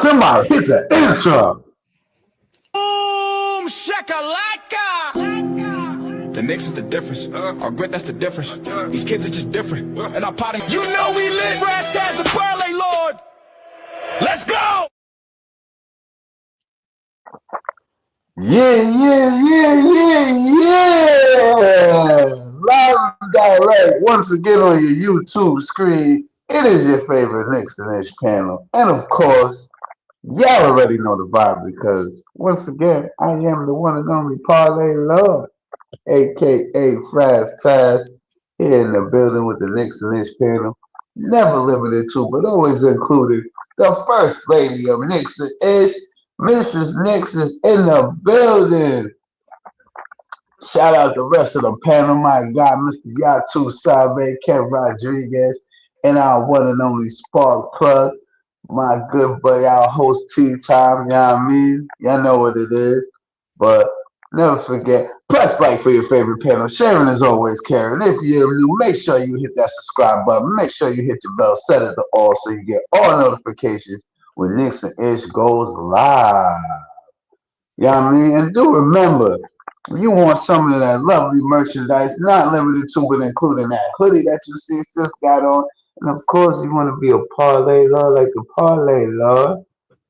Somebody hit the intro. Boom, shakalaka. The Knicks is the difference. Our grit, that's the difference. These kids are just different. And our potting. You know we live grass as the parlay lord. Let's go. Yeah. Live and direct once again on your YouTube screen. It is your favorite Knicks and Ish panel. And of course, y'all already know the vibe because once again, I am the one and only Parlay Lord, aka Fraz Taz, here in the building with the Knicks and Ish panel. Never limited to, but always included the first lady of Knicks and Ish. Mrs. Knicks is in the building. Shout out the rest of the panel. My God, Mr. Yatu Sabe, Kev Rodriguez, and our one and only Spark Plug. My good buddy, our host T-Time. You know what I mean? Y'all know what it is. But never forget, press like for your favorite panel. Sharing is always caring. If you're new, make sure you hit that subscribe button. Make sure you hit the bell, set it to all so you get all notifications when Knicks and Ish goes live. You know what I mean? And do remember, you want some of that lovely merchandise, not limited to, but including that hoodie that you see Sis got on. And of course, you want to be a parlay lord like the parlay lord.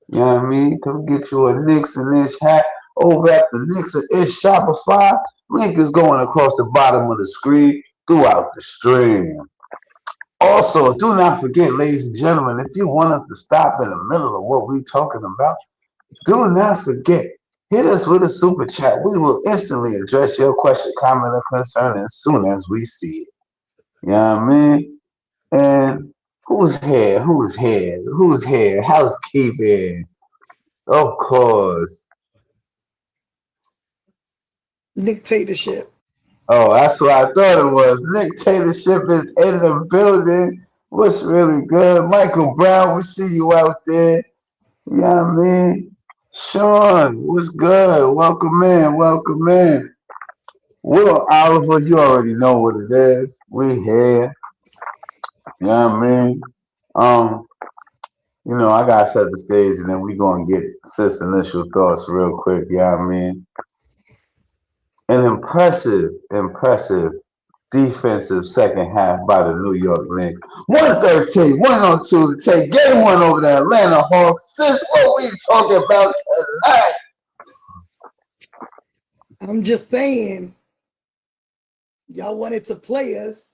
You know what I mean? Come get you a Knicks and Ish hat over at the Knicks and Ish Shopify. Link is going across the bottom of the screen throughout the stream. Also, do not forget, ladies and gentlemen, if you want us to stop in the middle of what we're talking about, do not forget, hit us with a super chat. We will instantly address your question, comment, or concern as soon as we see it. You know what I mean? And who's here? Housekeeping. Of course. Dictatorship. Oh, that's what I thought it was. Dictatorship is in the building. What's really good? Michael Brown, we see you out there. You know what I mean? Sean, what's good? Welcome in. Will Oliver, you already know what it is. We here. You know what I mean? I gotta set the stage and then we gonna get Sis' initial thoughts real quick, you know what I mean? An impressive defensive second half by the New York Knicks. 113, 102 to take game one over the Atlanta Hawks. Sis, what we talking about tonight? I'm just saying, y'all wanted to play us.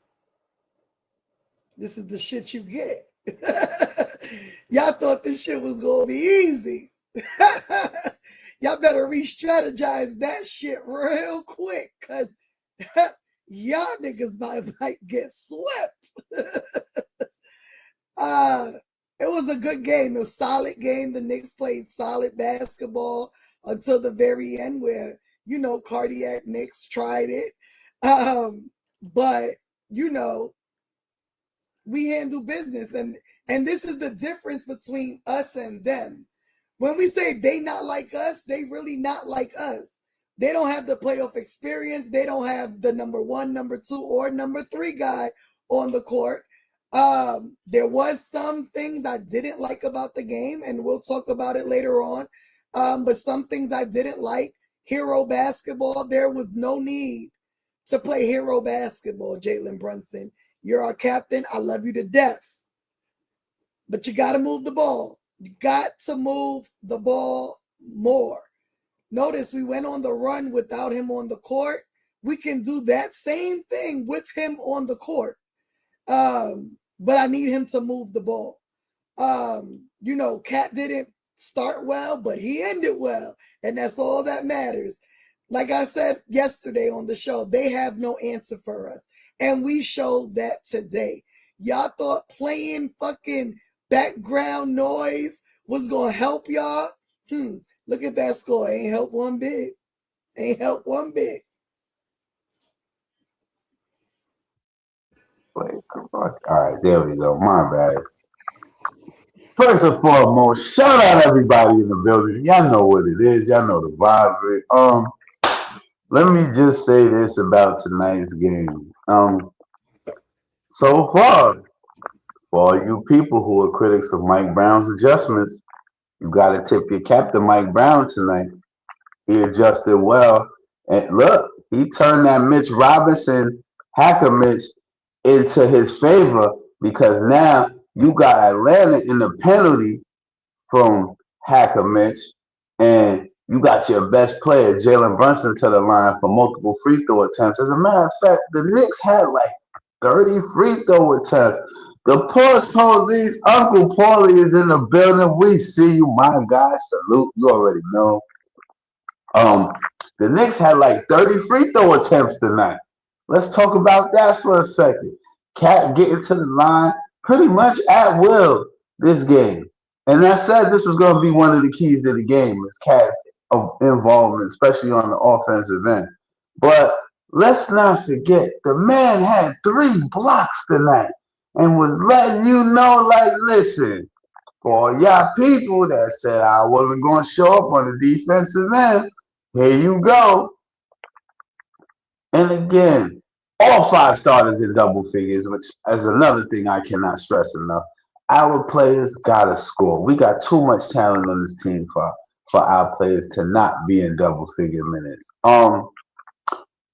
This is the shit you get. Y'all thought this shit was gonna be easy. Y'all better re-strategize that shit real quick, cause y'all niggas might get swept. It was a good game, a solid game. The Knicks played solid basketball until the very end, where cardiac Knicks tried it. But we handle business, and this is the difference between us and them. When we say they not like us, they really not like us. They don't have the playoff experience. They don't have the number 1, number 2, or number 3 guy on the court. There was some things I didn't like about the game, and we'll talk about it later on. But some things I didn't like. Hero basketball, there was no need to play hero basketball, Jalen Brunson. You're our captain. I love you to death. But you got to move the ball. You got to move the ball more. Notice we went on the run without him on the court. We can do that same thing with him on the court. But I need him to move the ball. Cat didn't start well, but he ended well. And that's all that matters. Like I said yesterday on the show, they have no answer for us. And we showed that today. Y'all thought playing fucking background noise was going to help y'all? Look at that score. Ain't help one bit. Wait, all right, there we go. My bad. First and foremost, shout out everybody in the building. Y'all know what it is. Y'all know the vibe. Let me just say this about tonight's game. So far, for all you people who are critics of Mike Brown's adjustments, You got to tip your captain, Mike Brown, tonight. He adjusted well. And look, he turned that Mitch Robinson hacker Mitch into his favor because now you got Atlanta in the penalty from hacker Mitch, and you got your best player, Jalen Brunson, to the line for multiple free throw attempts. As a matter of fact, the Knicks had like 30 free throw attempts. The Pulse Police, Uncle Paulie is in the building. We see you, my guy. Salute. You already know. Um, the Knicks had like 30 free throw attempts tonight. Let's talk about that for a second. Cat getting to the line pretty much at will this game. And I said this was going to be one of the keys to the game is Cat's involvement, especially on the offensive end. But let's not forget, the man had 3 blocks tonight and was letting you know, like, listen, for y'all people that said I wasn't going to show up on the defensive end, here you go. And again, all 5 starters in double figures, which is another thing I cannot stress enough. Our players gotta score. We got too much talent on this team for our players to not be in double figure minutes.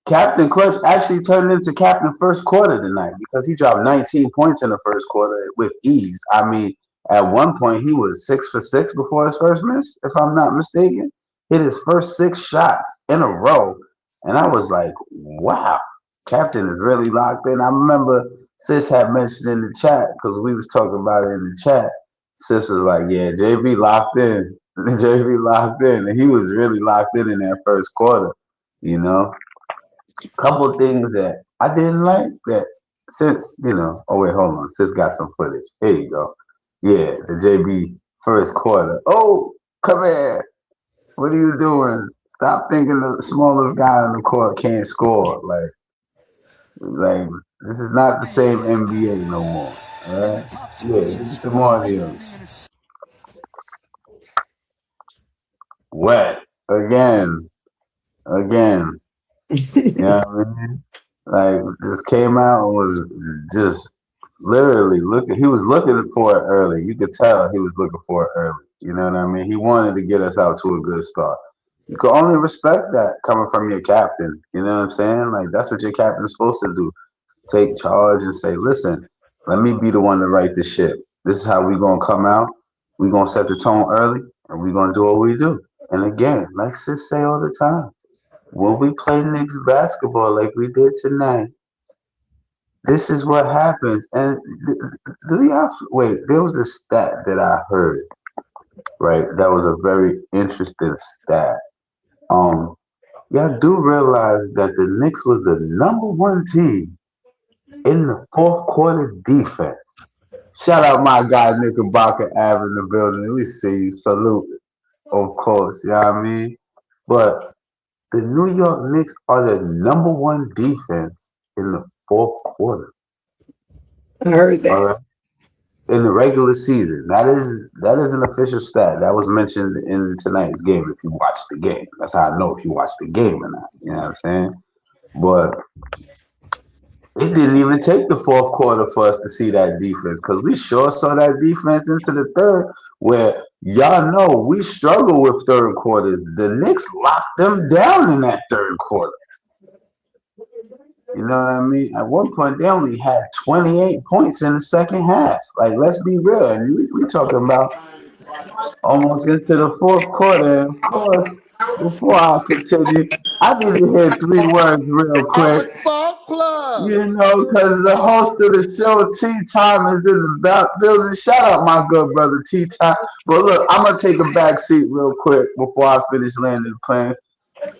Captain Clutch actually turned into Captain First Quarter tonight because he dropped 19 points in the first quarter with ease. I mean, at one point he was 6 for 6 before his first miss, if I'm not mistaken. Hit his first 6 shots in a row, and I was like, wow, Captain is really locked in. I remember Sis had mentioned in the chat because we was talking about it in the chat. Sis was like, yeah, JB locked in. JB locked in, and he was really locked in that first quarter, you know. Couple things that I didn't like that since, oh wait, hold on. Sis got some footage. Here you go. Yeah, the JB first quarter. Oh, come here. What are you doing? Stop thinking the smallest guy on the court can't score. Like this is not the same NBA no more. All right? Yeah, get some audio. Wet again. Again. You know what I mean? Like just came out and was just literally looking. He was looking for it early. You could tell he was looking for it early. You know what I mean? He wanted to get us out to a good start. You can only respect that coming from your captain. You know what I'm saying? Like that's what your captain's supposed to do. Take charge and say, listen, let me be the one to right the ship. This is how we gonna come out. We gonna set the tone early, and we gonna do what we do. And again, like sis say all the time, when we play Knicks basketball like we did tonight, this is what happens. And do y'all wait? There was a stat that I heard. Right, that was a very interesting stat. Um, y'all do realize that the Knicks was the #1 team in the fourth quarter defense. Shout out my guy Knickerbocker Ave in the building. We see you. Salute, of course. You know what I mean? But the New York Knicks are the #1 defense in the fourth quarter. I heard that. All right. In the regular season. That is an official stat. That was mentioned in tonight's game if you watch the game. That's how I know if you watch the game or not. You know what I'm saying? But it didn't even take the fourth quarter for us to see that defense because we sure saw that defense into the third where y'all know we struggle with third quarters. The Knicks locked them down in that third quarter. You know what I mean? At one point, they only had 28 points in the second half. Like, let's be real. And we talking about almost into the fourth quarter. And of course, before I continue, I need to hear 3 words real I'm a quick. spark plug. You know, because the host of the show, T Time, is in the building. Shout out my good brother, T Time. But look, I'm going to take a back seat real quick before I finish landing the plane.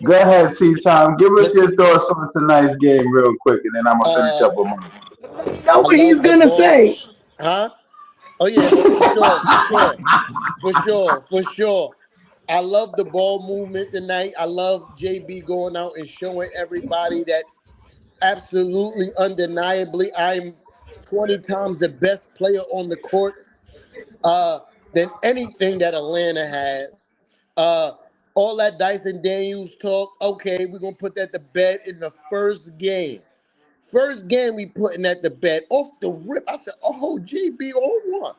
Go ahead, T Time. Give us your thoughts on tonight's game real quick, and then I'm gonna finish up with mine. Know I what he's love the gonna ball. say. Huh? Oh yeah, no, for sure, for sure, for sure, for sure. I love the ball movement tonight. I love JB going out and showing everybody that absolutely undeniably I'm 20 times the best player on the court uh, than anything that Atlanta has. Uh, all that Dyson Daniels talk, okay, we're gonna put that to bed in the first game. First game we putting at the bed off the rip. I said, oh, GB on one.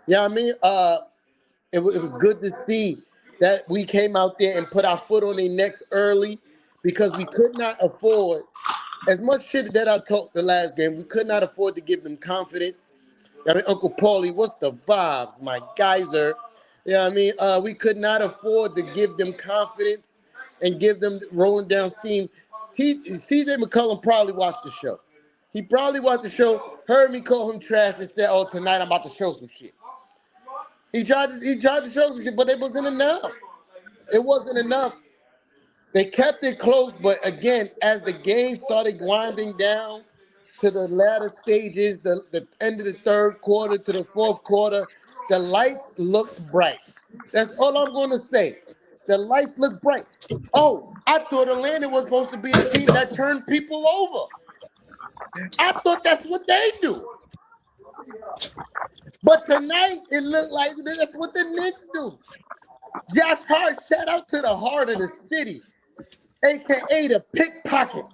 You know what I mean? It was good to see that we came out there and put our foot on their necks early because we could not afford as much shit that I talked the last game. We could not afford to give them confidence. I mean, Uncle Paulie, what's the vibes, my geyser? Yeah, I mean, we could not afford to give them confidence and give them rolling down steam. CJ McCollum probably watched the show. He probably watched the show, heard me call him trash, and said, "Oh, tonight I'm about to show some shit." He tried to show some shit, but it wasn't enough. It wasn't enough. They kept it close, but again, as the game started winding down to the latter stages, the end of the third quarter to the fourth quarter, the lights looked bright. That's all I'm going to say. The lights looked bright. Oh, I thought Atlanta was supposed to be the team that turned people over. I thought that's what they do. But tonight, it looked like that's what the Knicks do. Josh Hart, shout out to the heart of the city, a.k.a. the pickpocket.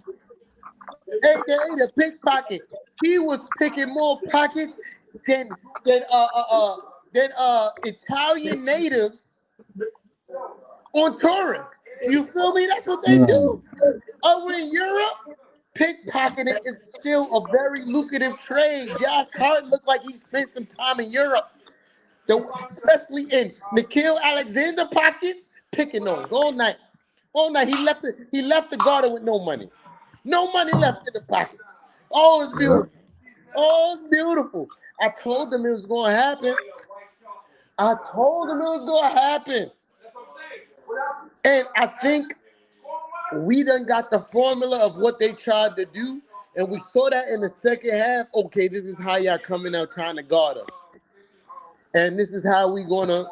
A.k.a. the pickpocket. He was picking more pockets than than uh uh uh Italian natives on tourists. You feel me? That's what they do. Over in Europe, pickpocketing is still a very lucrative trade. Josh Hart looked like he spent some time in Europe, especially in Nikhil Alexander pockets, picking those all night. All night. He left the garden with no money. No money left in the pockets. Oh, it's beautiful. Oh, it's beautiful. I told them it was going to happen. And I think we done got the formula of what they tried to do. And we saw that in the second half. Okay, this is how y'all coming out trying to guard us. And this is how we going to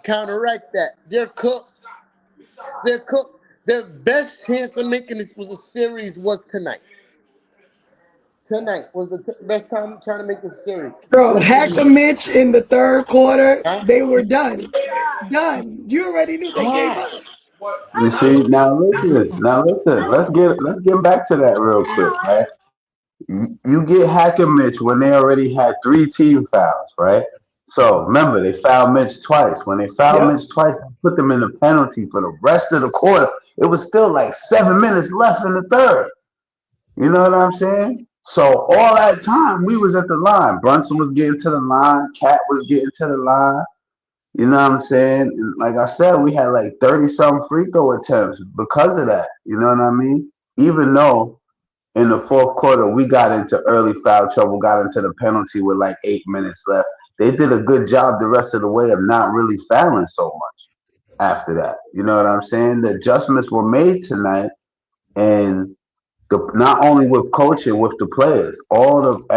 counteract that. They're cooked. Their best chance of making this was a series was tonight. Tonight was the best time trying to make the series. Bro, Hacker Mitch in the third quarter, Huh? they were done. Done. You already knew they gave up. You see, now listen. Let's get back to that real quick, right? You get Hacker Mitch when they already had 3 team fouls, right? So remember, they fouled Mitch twice. When they fouled Yep. Mitch twice, they put them in the penalty for the rest of the quarter. It was still like 7 minutes left in the third. You know what I'm saying? So all that time we was at the line. Brunson was getting to the line. Cat was getting to the line. You know what I'm saying? And like I said, we had like 30-something free throw attempts because of that. You know what I mean? Even though in the fourth quarter we got into early foul trouble, got into the penalty with like 8 minutes left. They did a good job the rest of the way of not really fouling so much after that. You know what I'm saying? The adjustments were made tonight, and not only with coaching, with the players,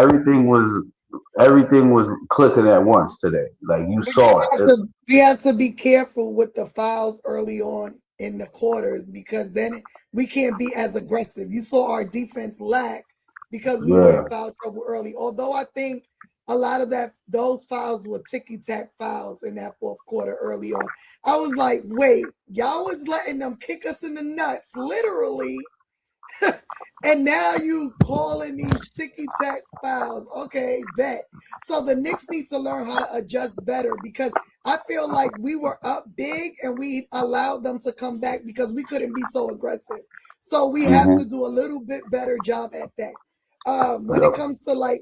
everything was clicking at once today. Like you saw it. We have to be careful with the fouls early on in the quarters because then we can't be as aggressive. You saw our defense lack because we were in foul trouble early. Although I think a lot of those fouls were ticky-tack fouls in that fourth quarter early on. I was like, wait, y'all was letting them kick us in the nuts, literally. And now you calling these ticky-tack fouls. Okay, bet. So the Knicks need to learn how to adjust better because I feel like we were up big and we allowed them to come back because we couldn't be so aggressive. So we have to do a little bit better job at that. When it comes to like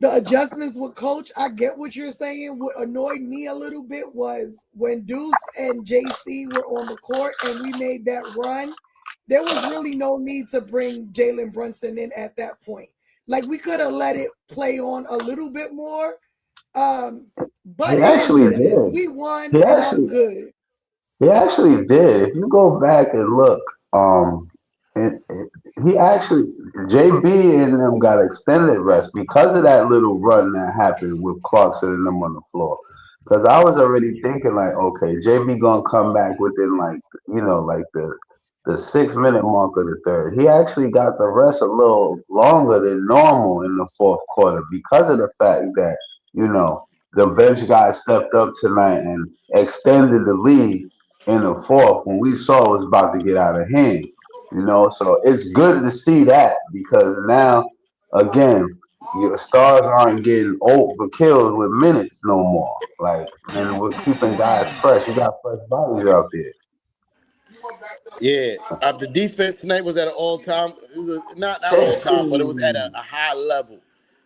the adjustments with coach, I get what you're saying. What annoyed me a little bit was when Deuce and JC were on the court and we made that run. There was really no need to bring Jalen Brunson in at that point. Like we could have let it play on a little bit more. But it is what it is. We won and I'm good. He actually did. If you go back and look, he actually JB and them got extended rest because of that little run that happened with Clarkson and them on the floor. Because I was already thinking like, okay, JB gonna come back within like like the 6 minute mark of the third. He actually got the rest a little longer than normal in the fourth quarter because of the fact that the bench guys stepped up tonight and extended the lead in the fourth when we saw it was about to get out of hand. So it's good to see that because now, again, Your stars aren't getting overkilled with minutes no more. Like, and we're keeping guys fresh. You got fresh bodies out there. Yeah, the defense tonight was at an all-time. It was not all-time, but it was at Jason. a high level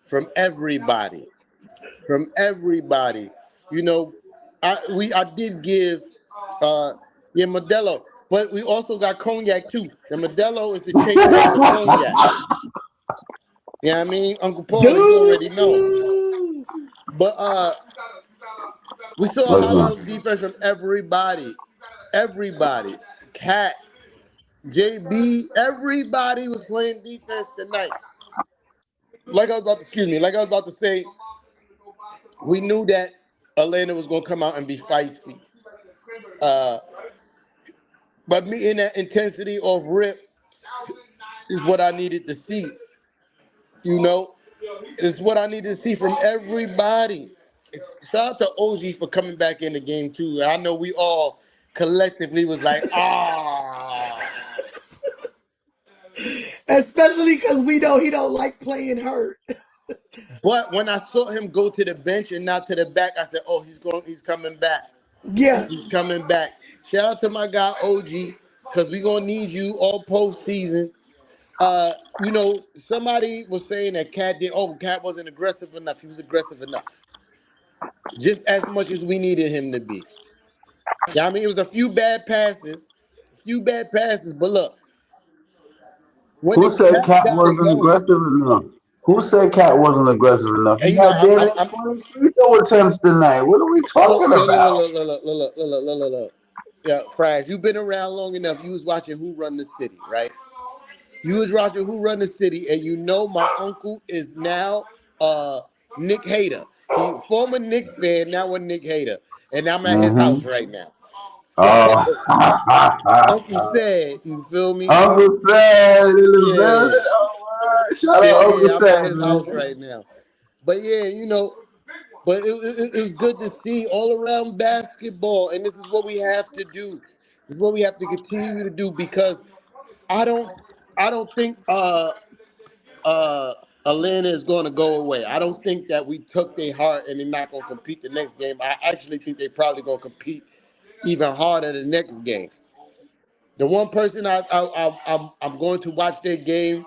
from everybody. From everybody. You know, I did give Modelo, but we also got cognac too. The Modelo is the Chase Bank of cognac. You know what I mean? Uncle Paulie, you already know. Deuce. But we saw a high level Listen, defense from everybody. Everybody. Cat, JB, everybody was playing defense tonight. Like I was about to say, we knew that Atlanta was gonna come out and be feisty. Uh, but me in that intensity of rip is what I needed to see. You know, it's what I needed to see from everybody. Shout out to OG for coming back in the game too. I know we all collectively was like, Especially because we know he don't like playing hurt. but when I saw him go to the bench and not to the back, I said, oh, he's coming back. Yeah. He's coming back. Shout out to my guy OG, because we gonna need you all postseason. You know, somebody was saying that Cat wasn't aggressive enough. He was aggressive enough. Just as much as we needed him to be. Yeah, I mean, it was a few bad passes. But look, when who the said Cat Cat got it wasn't going, aggressive enough? Who said Cat wasn't aggressive enough? and He you know, had damn near 20 free throw attempts tonight. What are we talking about? look. Yeah, Fraz, you've been around long enough. You was watching Who Run the City, right? You was watching Who Run the City, and you know my uncle is now Nick Hater. He former Knicks fan, now a Nick Hater. And I'm at his house Mm-hmm. right now. So Oh, Uncle said, you feel me? Uncle Sad in the Yeah. building. Oh, shout out Uncle I'm at Sad, his house man. right now. But yeah, you know, but it was good to see all around basketball, and this is what we have to do. This is what we have to continue to do, because I don't I don't think uh Atlanta is going to go away. I don't think that we took their heart and they're not going to compete the next game. I actually think they're probably going to compete even harder the next game. The one person I'm going to watch their game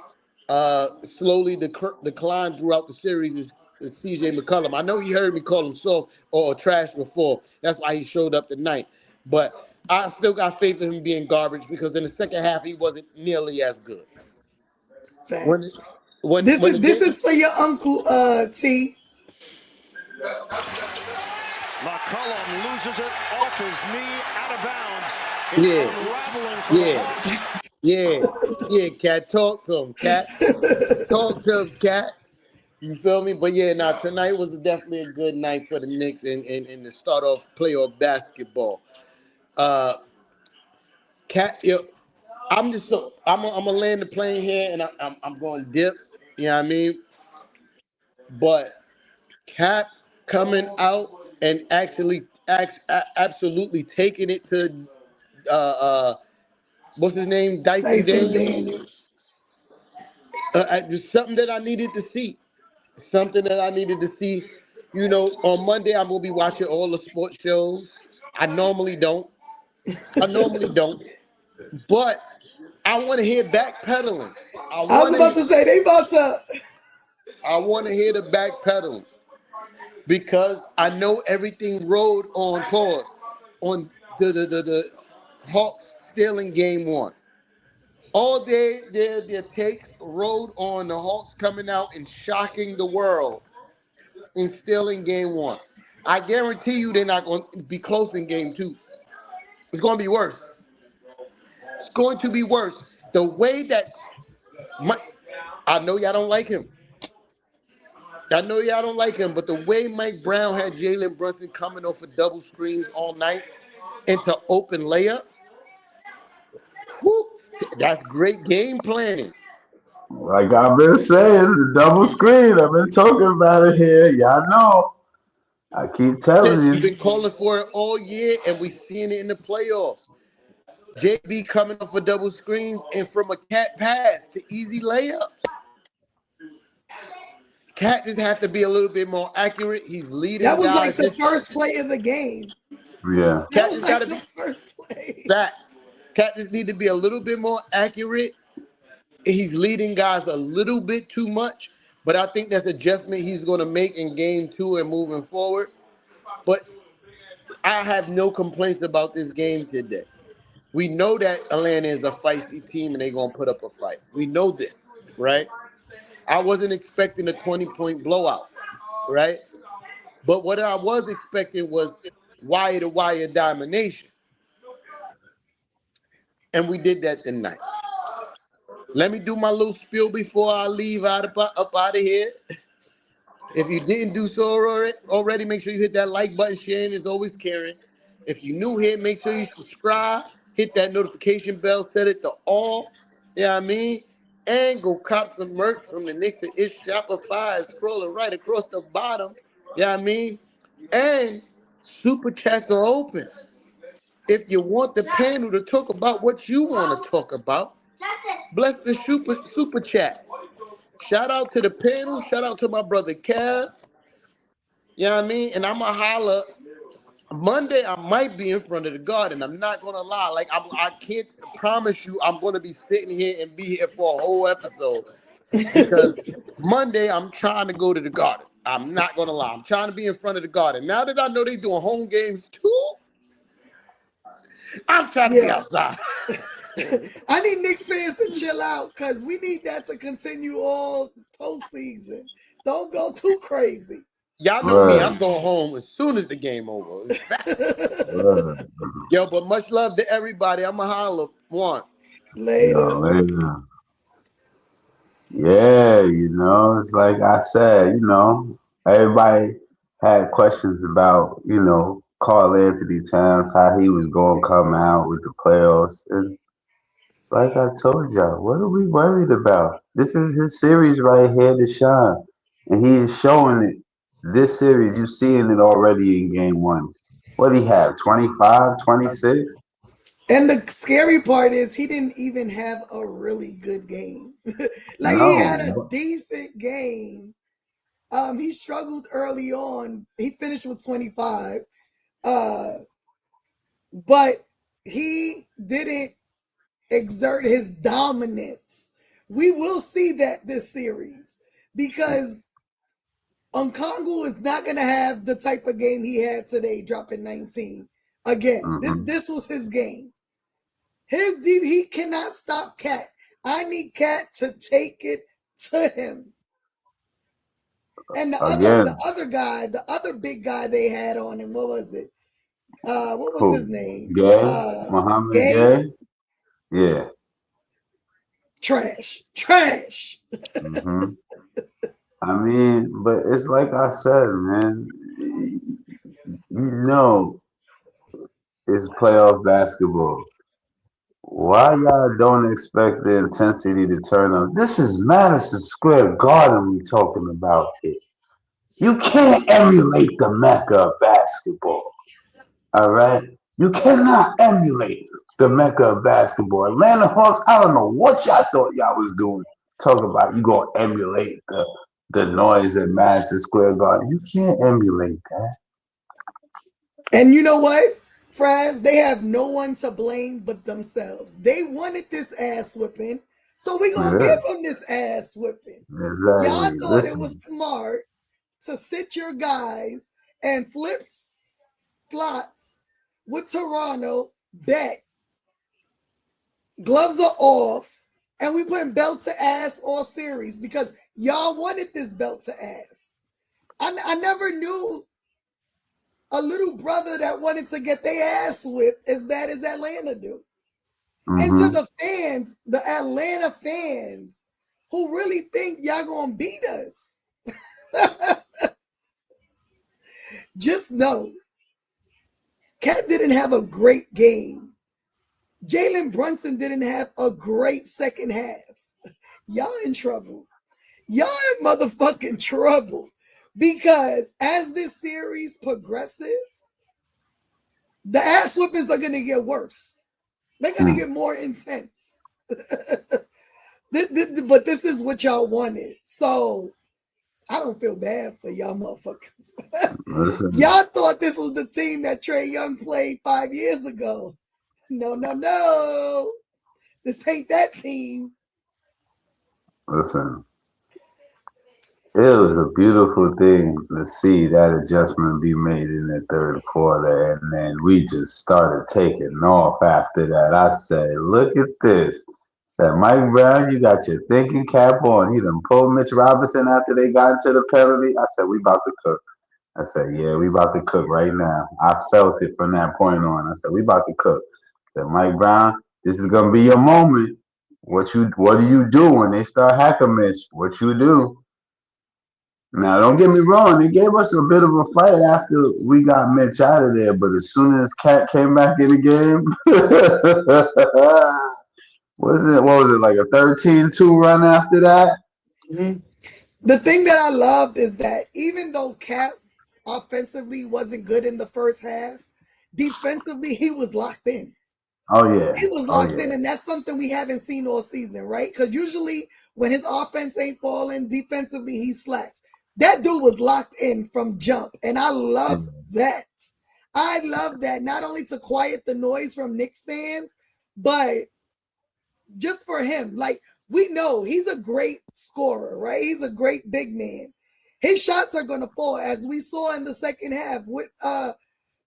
slowly decline throughout the series is CJ McCollum. I know he heard me call him soft or trash before. That's why he showed up tonight. But I still got faith in him being garbage, because in the second half he wasn't nearly as good. When Facts. when the This game, is for your uncle T. McCollum loses it off his knee, out of bounds. It's yeah, unraveling for the yeah, Hawks. yeah, Cat, talk to him, Cat. Talk to him, Cat. You feel me? But yeah, now tonight was definitely a good night for the Knicks and the start off playoff basketball. Uh, Cat, yo, I'm gonna land the plane here, and I'm going to dip. You know what I mean? But Cat coming out and absolutely taking it to uh, uh, what's his name, Dyson Tyson Daniels. Daniels. Just something that I needed to see. Something that I needed to see. You know, on Monday I'm gonna be watching all the sports shows. I normally don't. I normally don't. But I want to hear backpedaling. I I was want about to. to say they about to. I want to hear the backpedaling, because I know everything rode on pause on the Hawks stealing game one. All day their takes rode on the Hawks coming out and shocking the world and stealing game one. I guarantee you they're not going to be close in game two. It's going to be worse. It's going to be worse. The way that I know y'all don't like him. I know y'all don't like him, but the way Mike Brown had Jalen Brunson coming off of double screens all night into open layups, whew, that's great game planning. Like I've been saying, the double screen. I've been talking about it here. Y'all know. I keep telling Sis, you've you. been calling for it all year, and we seeing it in the playoffs. JB coming off of double screens and from a cat pass to easy layups. Cat just have to be a little bit more accurate. He's leading That was guys. like the first play of the game. Yeah. That Cat was just like got to the be first play. facts. Cat just need to be a little bit more accurate. He's leading guys a little bit too much, but I think that's adjustment he's going to make in game 2 and moving forward. But I have no complaints about this game today. We know that Atlanta is a feisty team and they're going to put up a fight. We know this, right? I wasn't expecting a 20-point blowout, right? But what I was expecting was wire-to-wire domination. And we did that tonight. Let me do my little spiel before I leave up out of here. If you didn't do so already, make sure you hit that like button. Sharing is always caring. If you're new here, make sure you subscribe. Hit that notification bell. Set it to all. You know what I mean? And go cop some merch from the Knicks and Ish Shopify. Scrolling right across the bottom. You know what I mean? And super chats are open. If you want the panel to talk about what you want to talk about, bless the super chat. Shout out to the panel. Shout out to my brother Kev. You know what I mean? And I'm going to holler. Monday, I might be in front of the garden. I'm not going to lie. Like, I can't promise you I'm going to be sitting here and be here for a whole episode. Because Monday, I'm trying to go to the garden. I'm not going to lie. I'm trying to be in front of the garden. Now that I know they're doing home games too, I'm trying to be outside. I need Knicks fans to chill out because we need that to continue all postseason. Don't go too crazy. Y'all know me. I'm going home as soon as the game over. Yo, but much love to everybody. I'm going to holler. One. Later. Yeah, it's like I said, everybody had questions about, Karl Anthony Towns, how he was going to come out with the playoffs. And like I told y'all, what are we worried about? This is his series right here to shine. And he is showing it. This series, you're seeing it already in game 1. What do he have, 25, 26? And the scary part is he didn't even have a really good game. Like he had a decent game. He struggled early on. He finished with 25. But he didn't exert his dominance. We will see that this series because Okongwu is not going to have the type of game he had today, dropping 19. Again, this was his game. His deep, he cannot stop Cat. I need Cat to take it to him. And the other guy, the other big guy they had on him, what was it? What was his name? Gay? Muhammad Gay? Yeah. Trash. I mean, but it's like I said, man. It's playoff basketball. Why y'all don't expect the intensity to turn up? This is Madison Square Garden we talking about here. You can't emulate the Mecca of basketball. All right? You cannot emulate the Mecca of basketball. Atlanta Hawks, I don't know what y'all thought y'all was doing. Talk about you gonna emulate the noise at Madison Square Garden. You can't emulate that. And you know what, Fraz? They have no one to blame but themselves. They wanted this ass whipping, so we gonna give them this ass whipping. Exactly. Y'all thought it was smart to sit your guys and flip slots with Toronto. Bet gloves are off, and we putting belt to ass all series because y'all wanted this belt to ass. I never knew a little brother that wanted to get their ass whipped as bad as Atlanta do. And to the fans, the Atlanta fans, who really think y'all gonna beat us, just know, Cat didn't have a great game. Jalen Brunson didn't have a great second half. Y'all in trouble. Y'all in motherfucking trouble. Because as this series progresses, the ass whippings are going to get worse. They're going to get more intense. But this is what y'all wanted. So I don't feel bad for y'all motherfuckers. Listen, Y'all thought this was the team that Trae Young played 5 years ago. No. This ain't that team. listen. It was a beautiful thing to see that adjustment be made in the third quarter, and then we just started taking off after that. I said, "Look at this." Said Mike Brown, you got your thinking cap on. He done pulled Mitch Robinson after they got into the penalty. I said, "We about to cook." I said, "Yeah, we about to cook right now." I felt it from that point on. I said, "We about to cook." I said, "Mike Brown, this is gonna be your moment. What do you do when they start hacking Mitch? What you do?" Now, don't get me wrong. They gave us a bit of a fight after we got Mitch out of there, but as soon as Cat came back in the game, what was it, like a 13-2 run after that? Mm-hmm. The thing that I loved is that even though Cat offensively wasn't good in the first half, defensively he was locked in. Oh, yeah. He was Oh, locked yeah. in, and that's something we haven't seen all season, right? Because usually when his offense ain't falling, defensively he slacks. That dude was locked in from jump, and I love that. I love that, not only to quiet the noise from Knicks fans, but just for him. Like, we know he's a great scorer, right? He's a great big man. His shots are going to fall, as we saw in the second half with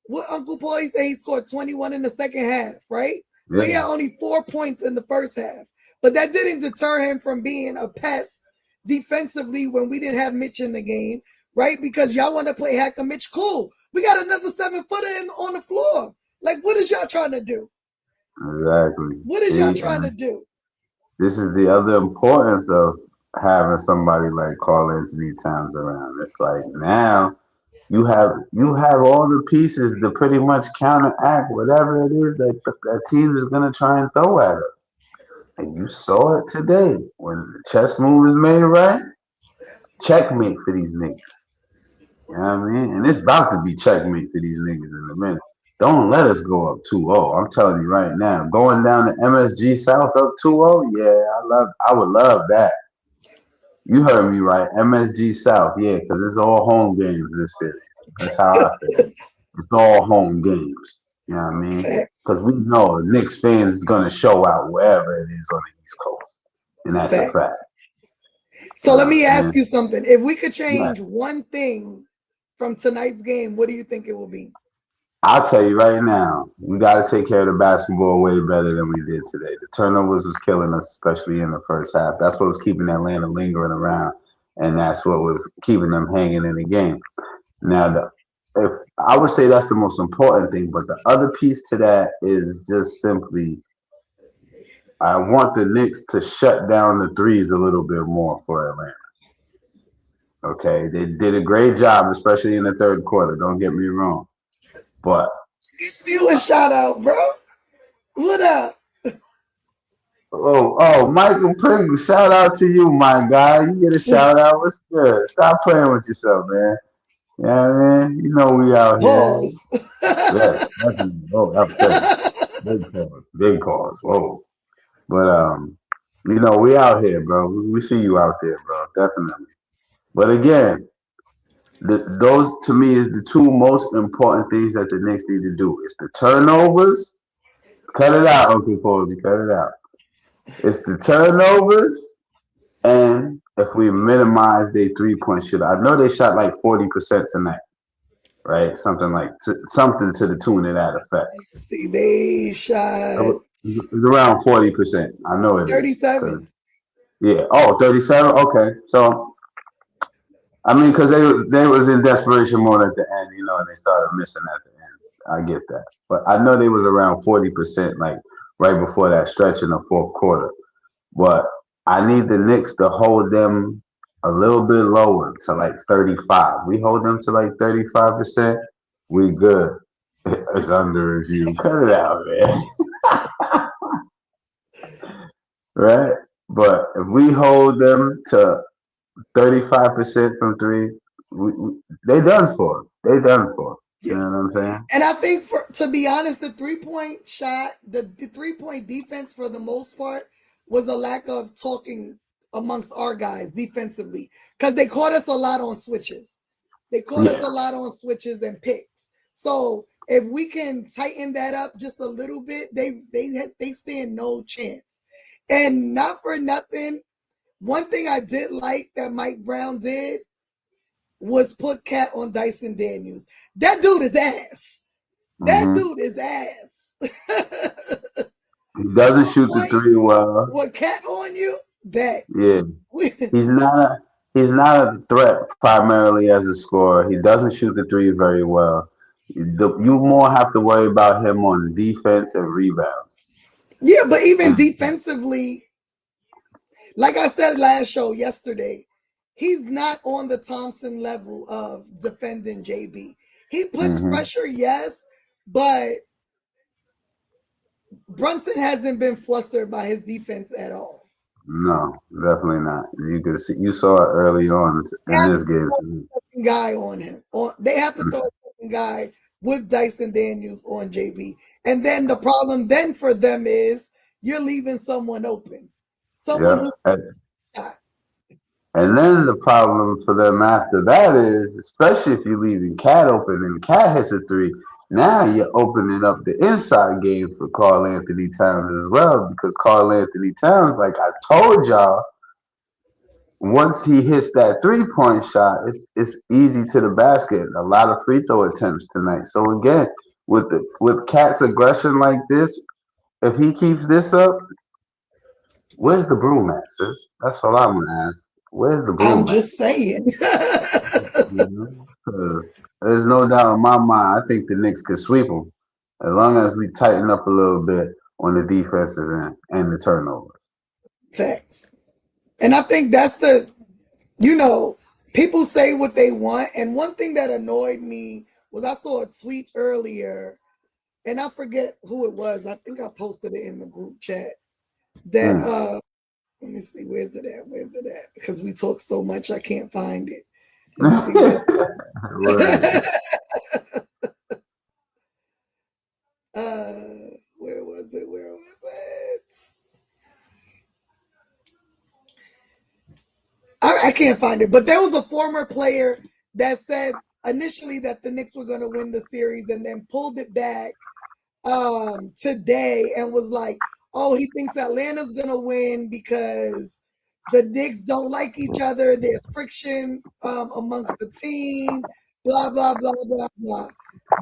what Uncle Paulie said, he scored 21 in the second half, right? So he had only 4 points in the first half. But that didn't deter him from being a pest defensively when we didn't have Mitch in the game, right? Because y'all want to play Hacker Mitch. Cool. We got another 7-footer on the floor. Like, what is y'all trying to do? Exactly. What is y'all trying to do? This is the other importance of having somebody like Karl Anthony Towns around. It's like now you have all the pieces to pretty much counteract whatever it is that team is gonna try and throw at us. And you saw it today when the chess move is made right. Checkmate for these niggas. You know what I mean? And it's about to be checkmate for these niggas in a minute. Don't let us go up 2-0. I'm telling you right now. Going down to MSG South up 2-0, yeah, I would love that. You heard me right. MSG South, yeah, because it's all home games this city. That's how I feel. It's all home games. You know what I mean? Because we know Knicks fans is going to show out wherever it is on the East Coast. And that's a fact. So let me ask you something. If we could change Yeah. one thing from tonight's game, what do you think it will be? I'll tell you right now, we got to take care of the basketball way better than we did today. The turnovers was killing us, especially in the first half. That's what was keeping Atlanta lingering around, and that's what was keeping them hanging in the game. Now, if I would say that's the most important thing, but the other piece to that is just simply I want the Knicks to shut down the threes a little bit more for Atlanta. Okay, they did a great job, especially in the third quarter. Don't get me wrong, but Give you a shout out, bro. What up? Michael Pringle, shout out to you, my guy. You get a shout out. What's good? Stop playing with yourself, man. You know what I mean? You know we out here. Pause. Yes, definitely. Oh, that was good. Big pause. Big pause. Whoa. But we out here, bro. We see you out there, bro. Definitely. But again, those to me is the two most important things that the Knicks need to do. It's the turnovers. Cut it out, Uncle Posey. Cut it out. It's the turnovers, and if we minimize their 3-point shooter. I know they shot like 40% tonight, right? Something to the tune of that effect. See, they shot It's around 40%. I know it is. 37. Yeah. Oh, 37? Okay. So, I mean, because they was in desperation mode at the end, and they started missing at the end. I get that. But I know they was around 40%, like right before that stretch in the fourth quarter. But I need the Knicks to hold them a little bit lower to like 35. We hold them to like 35%, we good. It's under review. Cut it out, man. Right? But if we hold them to 35% from three, they done for. They done for. You know what I'm saying? And I think, to be honest, the 3-point shot, the 3-point defense for the most part was a lack of talking amongst our guys defensively because they caught us a lot on switches. They caught us a lot on switches and picks. So if we can tighten that up just a little bit, they stand no chance. And not for nothing, one thing I did like that Mike Brown did was put Cat on Dyson Daniels. That dude is ass. That dude is ass. He doesn't shoot the three well. What Cat on you? Bet. Yeah. He's not a threat primarily as a scorer. He doesn't shoot the three very well. You more have to worry about him on defense and rebounds. Yeah, but even defensively, like I said yesterday, he's not on the Thompson level of defending JB. He puts pressure, yes, but Brunson hasn't been flustered by his defense at all. No, definitely not. You could see, you saw it early on in this game. Guy on him. They have to throw a second guy with Dyson Daniels on JB. And then the problem then for them is you're leaving someone open. And then the problem for them after that is, especially if you're leaving Cat open and Cat hits a three, now you're opening up the inside game for Karl Anthony Towns as well, because Karl Anthony Towns, like I told y'all, once he hits that three-point shot, it's easy to the basket. A lot of free throw attempts tonight. So again, with Cat's aggression like this, if he keeps this up, where's the broom at, sis? That's all I'm gonna ask. Where's the broom? I'm just saying. There's no doubt in my mind. I think the Knicks could sweep them as long as we tighten up a little bit on the defensive end and the turnovers. Facts. And I think that's people say what they want. And one thing that annoyed me was I saw a tweet earlier, and I forget who it was. I think I posted it in the group chat that let me see, where's it at? Because we talk so much, I can't find it. Let me see where was it? I can't find it. But there was a former player that said initially that the Knicks were going to win the series and then pulled it back today and was like, oh, he thinks Atlanta's going to win because the Knicks don't like each other. There's friction amongst the team, blah, blah, blah, blah, blah.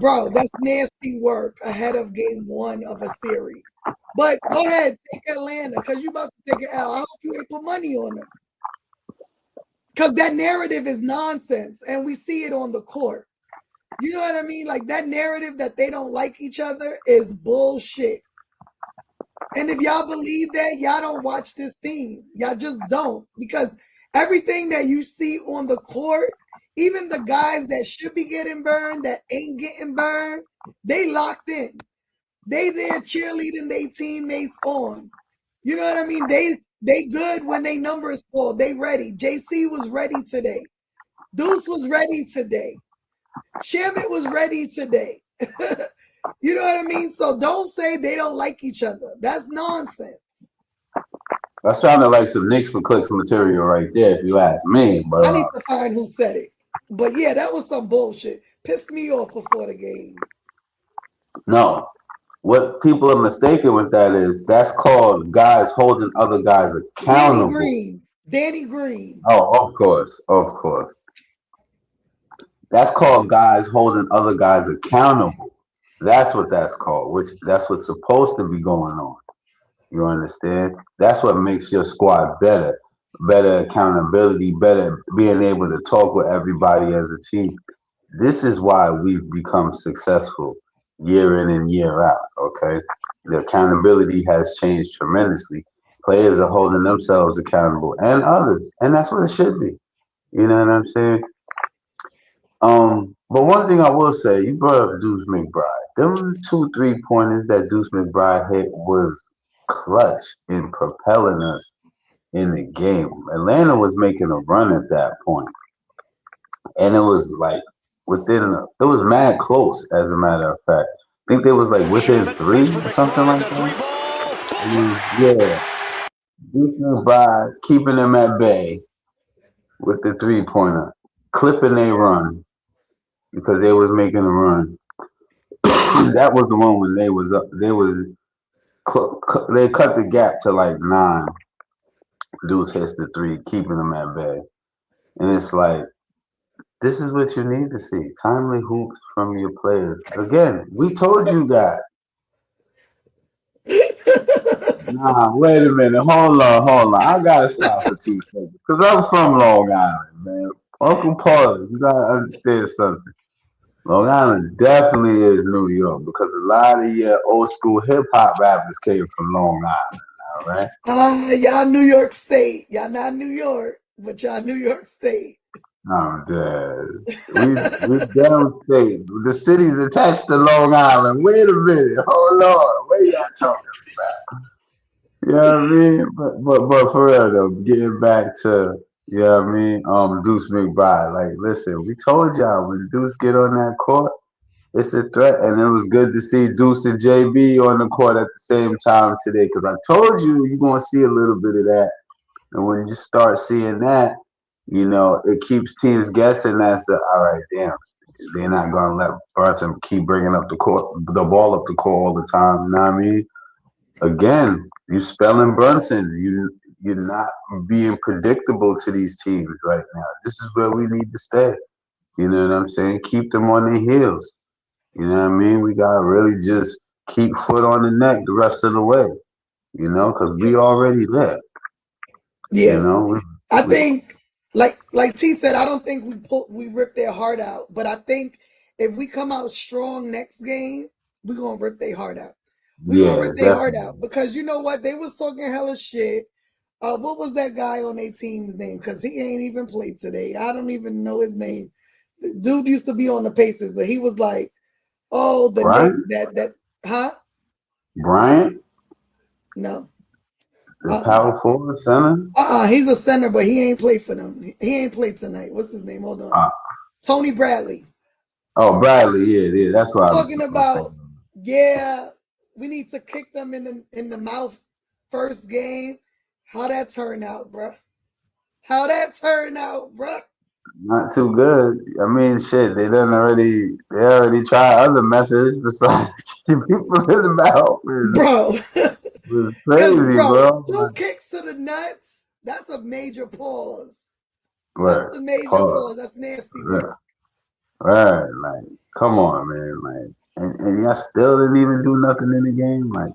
Bro, that's nasty work ahead of game one of a series. But go ahead, take Atlanta because you're about to take it out. I hope you ain't put money on them. Because that narrative is nonsense, and we see it on the court. You know what I mean? Like, that narrative that they don't like each other is bullshit. And if y'all believe that, y'all don't watch this team. Y'all just don't. Because everything that you see on the court, even the guys that should be getting burned, that ain't getting burned, they locked in. They there cheerleading their teammates on. You know what I mean? They good when they number is called. They ready. JC was ready today. Deuce was ready today. Shamit was ready today. You know what I mean? So don't say they don't like each other. That's nonsense. That sounded like some Knicks for clicks material right there, if you ask me. But I need to find who said it. But yeah, that was some bullshit. Pissed me off before the game. No. What people are mistaken with that is that's called guys holding other guys accountable. Danny Green. Oh, of course. That's called guys holding other guys accountable. That's what that's called, which that's what's supposed to be going on. You understand? That's what makes your squad better. Better accountability, better being able to talk with everybody as a team. This is why we've become successful year in and year out, okay? The accountability has changed tremendously. Players are holding themselves accountable and others, and that's what it should be. You know what I'm saying? But one thing I will say, you brought up Deuce McBride. Them 2 3-pointers that Deuce McBride hit was clutch in propelling us in the game. Atlanta was making a run at that point, and it was like it was mad close, as a matter of fact. I think they was like within 3 or something like that. Yeah. Deuce McBride keeping them at bay with the 3-pointer, clipping they run because they was making a run. That was the one when they was up. They cut the gap to like 9. Deuce hits the 3, keeping them at bay, and it's like this is what you need to see: timely hoops from your players. Again, we told you guys. Nah, wait a minute. Hold on. I gotta stop for 2 seconds. Because I'm from Long Island, man. Uncle Paul, you gotta understand something. Long Island definitely is New York because a lot of your old school hip hop rappers came from Long Island, all right? Y'all New York State. Y'all not New York, but y'all New York State. Oh, Dad. We downstate. The city's attached to Long Island. Wait a minute. Hold on. What y'all talking about? You know what I mean? But for real though, getting back to you know what I mean, Deuce McBride. Like, listen, we told y'all when Deuce get on that court, it's a threat, and it was good to see Deuce and JB on the court at the same time today. Because I told you you're gonna see a little bit of that, and when you start seeing that, you know, it keeps teams guessing as to all right, damn, they're not gonna let Brunson keep bringing up the ball up the court all the time. You know what I mean? Again, you spelling Brunson. You're not being predictable to these teams right now. This is where we need to stay. You know what I'm saying? Keep them on their heels. You know what I mean? We gotta really just keep foot on the neck the rest of the way. You know, because we already there. You Yeah. know, I think, like T said, I don't think we rip their heart out, but I think if we come out strong next game, we're gonna rip their heart out. We're gonna yeah, rip their heart out definitely. because you know what? They was talking hella shit. What was that guy on their team's name? Because he ain't even played today. I don't even know his name. The dude used to be on the Pacers, but he was like, "Oh, the Nick Bryant, huh? Bryant, No, the uh, power forward center. he's a center, but he ain't played for them. He ain't played tonight. What's his name? Hold on, Uh, Tony Bradley." oh, Bradley. Yeah. That's what I Talking was thinking. about, yeah, we need to kick them in the mouth first game. How that turn out, bruh? How that turn out, bruh? Not too good. I mean, shit. They already tried other methods besides keep people in the mouth. Bro. It's Cause crazy, bro, bro. 2 kicks to the nuts, that's a major pause. That's Right. the major Pause. pause. That's nasty Yeah. work. Right. Like, come on, man. Like, and y'all still didn't even do nothing in the game. Like,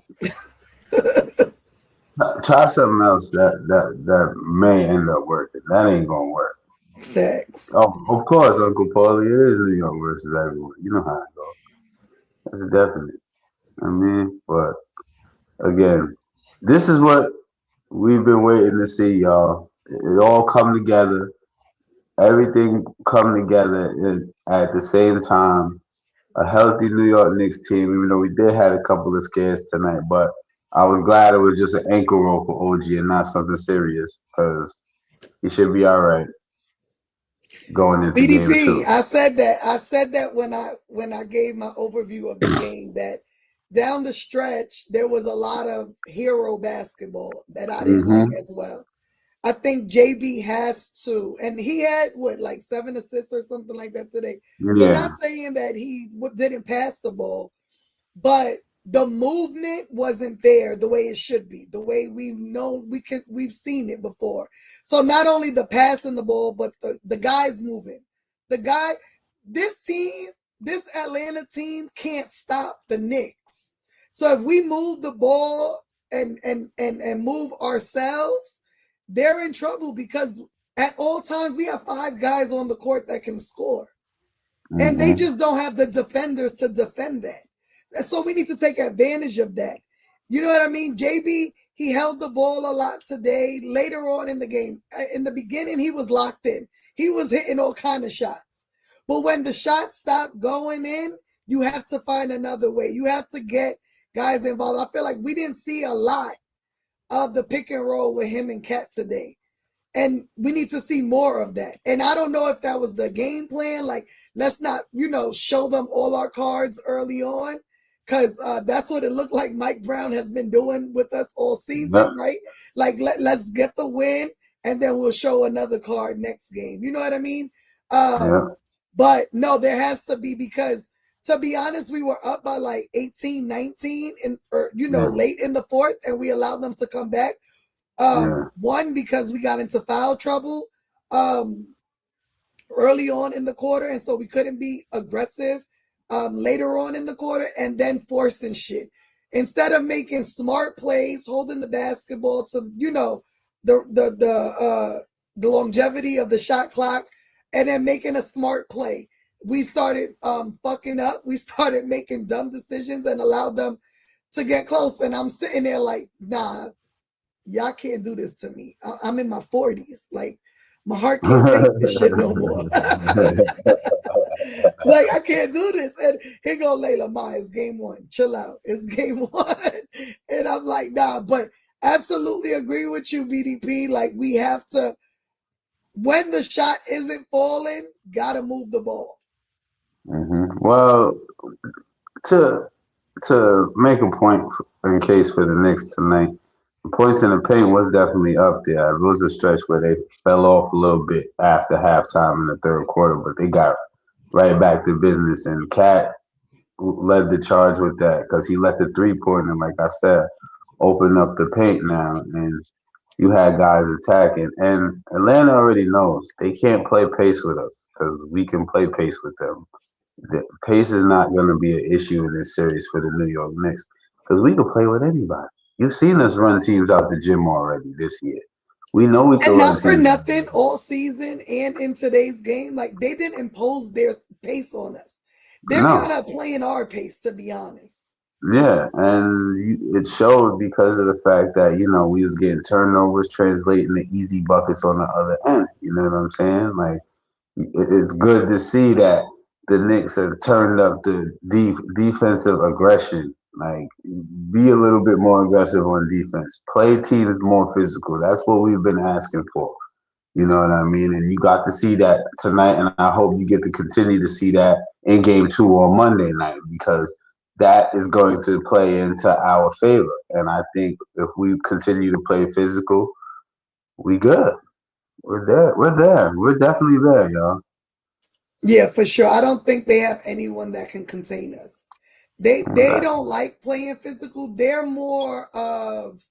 try something else that may end up working. That ain't gonna work. Facts. Oh, of course, Uncle Paulie, it is New York versus everyone. You know how it goes. That's definite. I mean, but again, this is what we've been waiting to see, y'all. It all come together. Everything come together at the same time. A healthy New York Knicks team, even though we did have a couple of scares tonight, but I was glad it was just an ankle roll for OG and not something serious because he should be all right going into game BDP. 2. I said that when I gave my overview of the game that down the stretch there was a lot of hero basketball that I didn't like Mm-hmm. as well. I think JB has to, and he had what, like 7 assists or something like that today. So not Yeah. saying that he didn't pass the ball, but the movement wasn't there the way it should be, the way we've seen it before. So not only the passing the ball, but the guys moving. The guy, this team, this Atlanta team can't stop the Knicks. So if we move the ball and move ourselves, they're in trouble because at all times we have 5 guys on the court that can score. And they Mm-hmm. just don't have the defenders to defend that. And so we need to take advantage of that. You know what I mean? JB, he held the ball a lot today. Later on in the game, in the beginning, he was locked in. He was hitting all kind of shots. But when the shots stop going in, you have to find another way. You have to get guys involved. I feel like we didn't see a lot of the pick and roll with him and Cat today. And we need to see more of that. And I don't know if that was the game plan. Like, let's not, show them all our cards early on. because that's what it looked like Mike Brown has been doing with us all Yep. season, right? Like, let's get the win, and then we'll show another card next game. You know what I mean? Yep. But no, there has to be, because to be honest, we were up by like 18, 19, Yeah. late in the fourth, and we allowed them to come back. Yeah. One, because we got into foul trouble early on in the quarter, and so we couldn't be aggressive later on in the quarter, and then forcing shit. Instead of making smart plays, holding the basketball to, the longevity of the shot clock, and then making a smart play, we started fucking up. We started making dumb decisions and allowed them to get close. And I'm sitting there like, nah, y'all can't do this to me. I'm in my 40s. Like, my heart can't take this shit no more. Like, I can't do this. And here go Layla Ma, it's game one. Chill out. It's game one. And I'm like, nah, but absolutely agree with you, BDP. Like, we have to, when the shot isn't falling, gotta move the ball. Well, to make a point in case for the Knicks tonight, the points in the paint was definitely up there. It was a stretch where they fell off a little bit after halftime in the third quarter, but they got right back to business. And Cat led the charge with that because he let the 3-pointer, like I said, open up the paint now, and you had guys attacking. And Atlanta already knows they can't play pace with us because we can play pace with them. The pace is not going to be an issue in this series for the New York Knicks because we can play with anybody. You've seen us run teams out the gym already this year. We know we can And run not for teams. nothing, all season and in today's game, like, they didn't impose their pace on us. They're No. kind of playing our pace, to be honest. Yeah, and it showed because of the fact that we was getting turnovers translating to easy buckets on the other end. You know what I'm saying? Like it's good to see that the Knicks have turned up the defensive aggression. Like be a little bit more aggressive on defense. Play teams more physical. That's what we've been asking for. You know what I mean? And you got to see that tonight, and I hope you get to continue to see that in game 2 on Monday night because that is going to play into our favor. And I think if we continue to play physical, we good. We're there. We're there. We're definitely there, y'all. Yeah, for sure. I don't think they have anyone that can contain us. They Okay. don't like playing physical. They're more of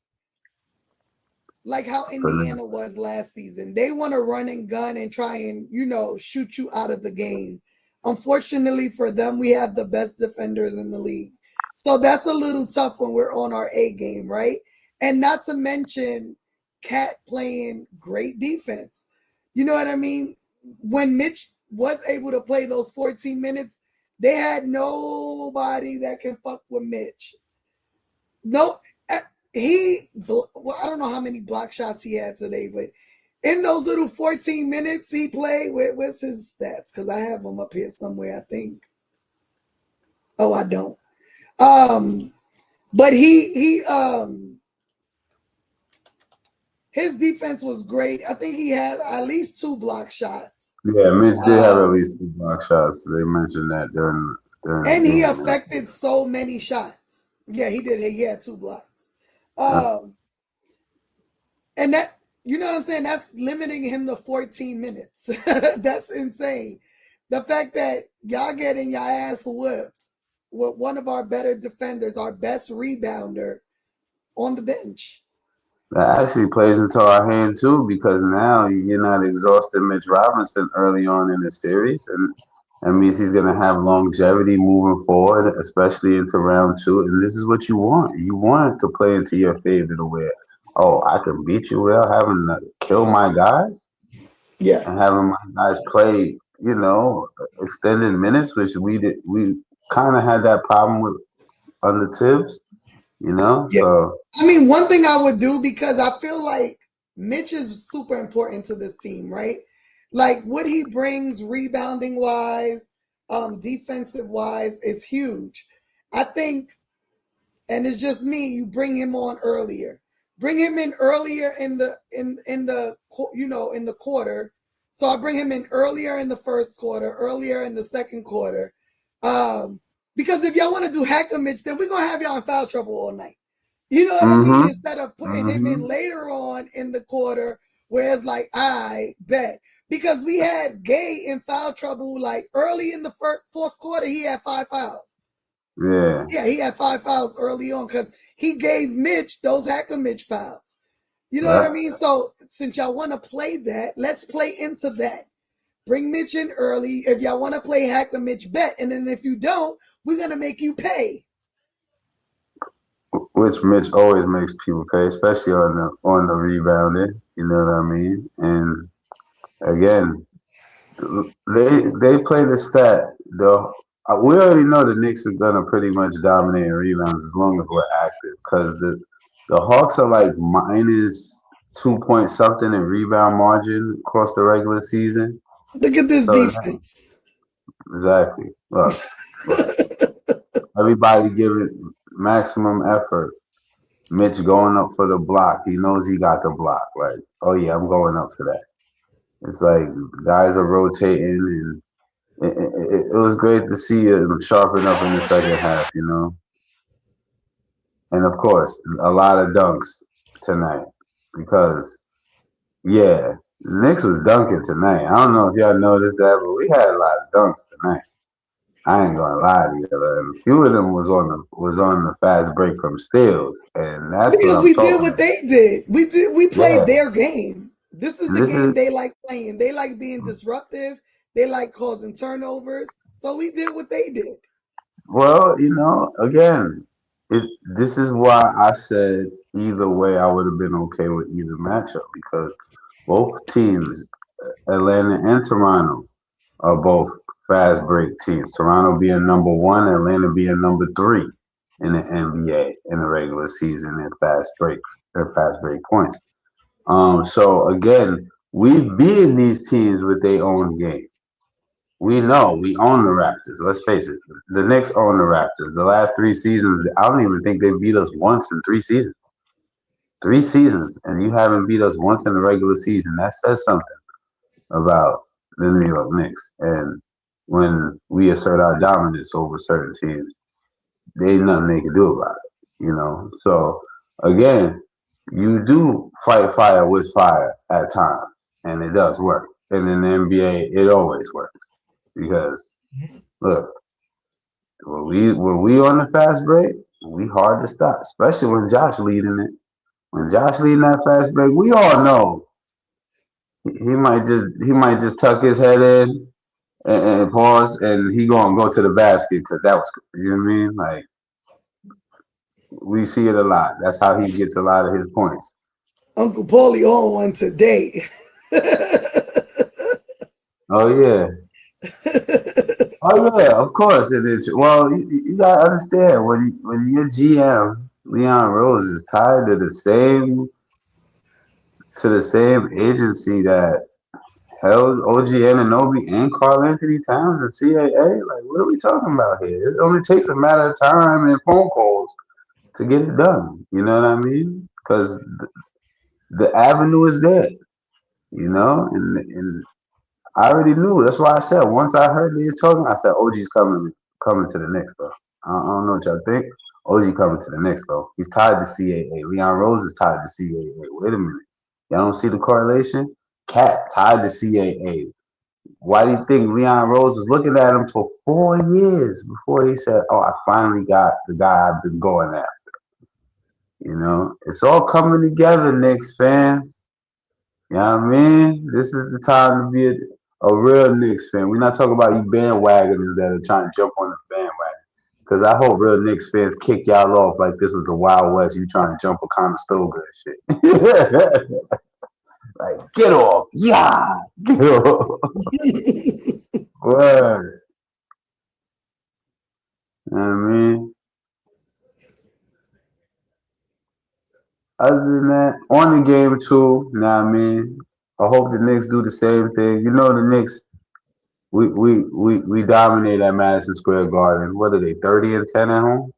like how Indiana was last season. They want to run and gun and try and, shoot you out of the game. Unfortunately for them, we have the best defenders in the league. So that's a little tough when we're on our A game, right? And not to mention Cat playing great defense. You know what I mean? When Mitch was able to play those 14 minutes, they had nobody that can fuck with Mitch. No, I don't know how many block shots he had today, but in those little 14 minutes he played, what's his stats? Because I have them up here somewhere, I think. Oh, I don't. But his defense was great. I think he had at least 2 block shots. Yeah, Mitch did have at least 2 block shots. They mentioned that during And the he game. affected so many shots. Yeah, he did. He had 2 blocks. Yeah. And that, you know what I'm saying? That's limiting him to 14 minutes. That's insane. The fact that y'all getting your ass whipped with one of our better defenders, our best rebounder, on the bench. That actually plays into our hand too because now you're not exhausting Mitch Robinson early on in the series, and that means he's going to have longevity moving forward, especially into round 2. And this is what you want. You want it to play into your favor to where, oh, I can beat you without having to kill my guys Yeah. and having my guys play, extended minutes, which we kind of had that problem with under Tibbs, Yeah. So I mean, one thing I would do, because I feel like Mitch is super important to this team, right? Like what he brings rebounding wise, defensive wise is huge. I think, and it's just me, you bring him on earlier. Bring him in earlier in the quarter. So I bring him in earlier in the first quarter, earlier in the second quarter. Because if y'all want to do Hacker Mitch, then we're going to have y'all in foul trouble all night. You know what I mean? Mm-hmm. Instead of putting him in later on in the quarter, where it's like, I bet. Because we had Gay in foul trouble like early in the fourth quarter, he had 5 fouls. Yeah. Yeah, he had 5 fouls early on because he gave Mitch those Hacker Mitch fouls. You know what I mean? So since y'all want to play that, let's play into that. Bring Mitch in early. If y'all want to play Hacker Mitch, bet. And then if you don't, we're going to make you pay. Which Mitch always makes people pay, especially on the rebounding. You know what I mean? And again, they play the stat. We already know the Knicks are gonna pretty much dominate in rebounds as long as we're active, because the Hawks are like minus 2 point something in rebound margin across the regular season. Look at this So defense. exactly. Look. Everybody giving maximum effort. Mitch going up for the block. He knows he got the block. Like, oh yeah, I'm going up for that. It's like guys are rotating, and it was great to see him sharpen up in the second half, you know. And of course, a lot of dunks tonight because yeah, Knicks was dunking tonight. I don't know if y'all noticed that, but we had a lot of dunks tonight. I ain't gonna lie to you. And a few of them was on the fast break from steals, and that's what Because I'm we did talking what about. they did. We played Yeah, their game. This is and the this game is they like playing. They like being disruptive. They like causing turnovers. So we did what they did. well, you know, again, it. This is why I said either way I would have been okay with either matchup because both teams, Atlanta and Toronto, are both fast break teams. Toronto being number one, Atlanta being number three in the NBA in the regular season in fast breaks or fast break points. So again, we've beaten these teams with their own game. We know we own the Raptors. Let's face it, the Knicks own the Raptors. The last 3 seasons, I don't even think they beat us once in 3 seasons. 3 seasons, and you haven't beat us once in the regular season. That says something about the New York Knicks. And when we assert our dominance over certain teams, there ain't nothing they can do about it. You know. So again, you do fight fire with fire at times, and it does work. And in the NBA, it always works because look, when we on the fast break, we hard to stop, especially when Josh leading it. When Josh leading that fast break, we all know he might just tuck his head in and pause, and he gonna go to the basket because that was, you know what I mean? Like we see it a lot. That's how he gets a lot of his points. Uncle Paulie on one today. Oh yeah, oh yeah, of course. And it's well, you gotta understand when your GM Leon Rose is tied to the same agency that held OG Anunoby and Karl Anthony Towns and CAA. Like, what are we talking about here? It only takes a matter of time and phone calls to get it done. You know what I mean? Because the avenue is there. You know, and I already knew. That's why I said once I heard they were talking, I said OG's coming to the Knicks, bro. I don't know what y'all think. OG coming to the Knicks, bro. He's tied to CAA. Leon Rose is tied to CAA. Wait a minute. Y'all don't see the correlation? Cat tied to CAA. Why do you think Leon Rose was looking at him for 4 years before he said, "Oh, I finally got the guy I've been going after"? You know, it's all coming together, Knicks fans. You know what I mean? This is the time to be a real Knicks fan. We're not talking about you bandwagoners that are trying to jump on the bandwagon. Because I hope real Knicks fans kick y'all off like this was the Wild West. You trying to jump a Conestoga and shit. Like, get off. Yeah. Get off. Word. You know what I mean? Other than that, on the game too, you know what I mean? I hope the Knicks do the same thing. You know the Knicks, we dominate at Madison Square Garden. What are they, 30-10 at home?